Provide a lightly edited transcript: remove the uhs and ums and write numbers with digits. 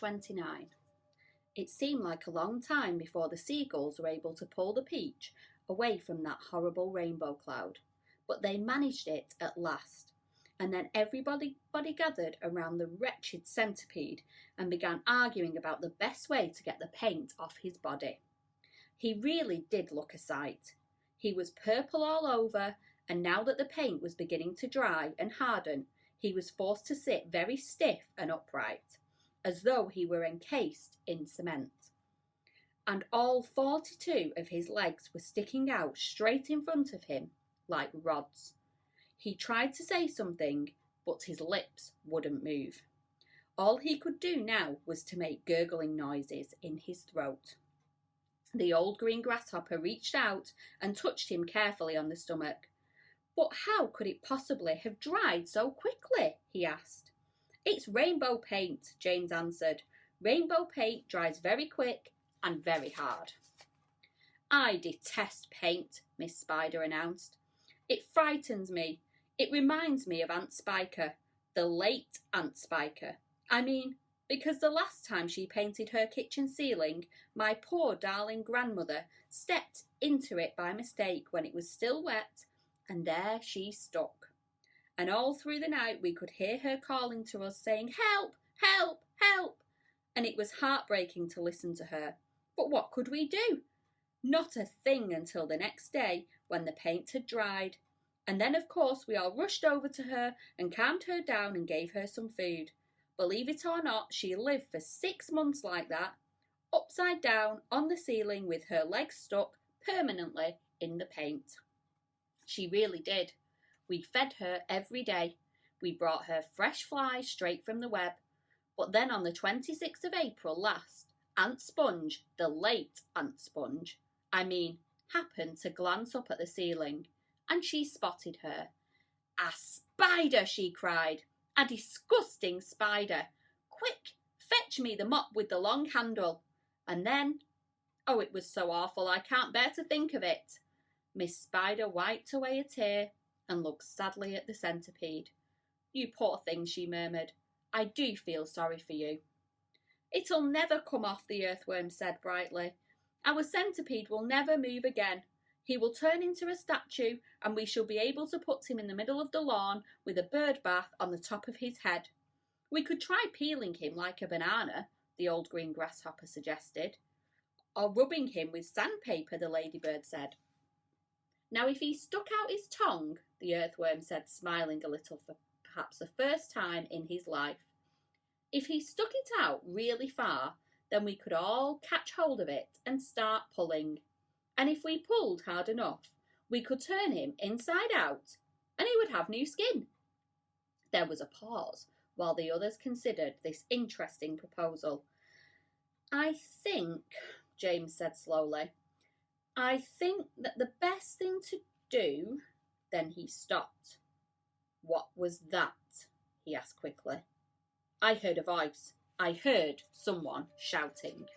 29. It seemed like a long time before the seagulls were able to pull the peach away from that horrible rainbow cloud, but they managed it at last, and then everybody gathered around the wretched centipede and began arguing about the best way to get the paint off his body. He really did look a sight. He was purple all over, and now that the paint was beginning to dry and harden, he was forced to sit very stiff and upright, as though he were encased in cement. And all 42 of his legs were sticking out straight in front of him like rods. He tried to say something, but his lips wouldn't move. All he could do now was to make gurgling noises in his throat. The old green grasshopper reached out and touched him carefully on the stomach. "But how could it possibly have dried so quickly?" he asked. "It's rainbow paint," James answered. "Rainbow paint dries very quick and very hard." "I detest paint," Miss Spider announced. "It frightens me. It reminds me of Aunt Spiker, the late Aunt Spiker. I mean, because the last time she painted her kitchen ceiling, my poor darling grandmother stepped into it by mistake when it was still wet, and there she stuck. And all through the night we could hear her calling to us, saying, 'Help, help, help!' And it was heartbreaking to listen to her. But what could we do? Not a thing until the next day when the paint had dried. And then, of course, we all rushed over to her and calmed her down and gave her some food. Believe it or not, she lived for 6 months like that, upside down on the ceiling with her legs stuck permanently in the paint. She really did. We fed her every day. We brought her fresh flies straight from the web. But then on the 26th of April last, Aunt Sponge, the late Aunt Sponge, happened to glance up at the ceiling, and she spotted her. "A spider!" she cried. "A disgusting spider! Quick, fetch me the mop with the long handle." And then, oh, it was so awful, I can't bear to think of it. Miss Spider wiped away a tear and looked sadly at the centipede. "You poor thing," she murmured. "I do feel sorry for you." "It'll never come off," the earthworm said brightly. "Our centipede will never move again. He will turn into a statue, and we shall be able to put him in the middle of the lawn with a bird bath on the top of his head. We could try peeling him like a banana," the old green grasshopper suggested. "Or rubbing him with sandpaper," the ladybird said. "Now if he stuck out his tongue," the earthworm said, smiling a little for perhaps the first time in his life. "If he stuck it out really far, then we could all catch hold of it and start pulling. And if we pulled hard enough, we could turn him inside out, and he would have new skin." There was a pause while the others considered this interesting proposal. "I think," James said slowly, "I think that the best thing to do—" Then he stopped. "What was that?" he asked quickly. I heard a voice. I heard someone shouting.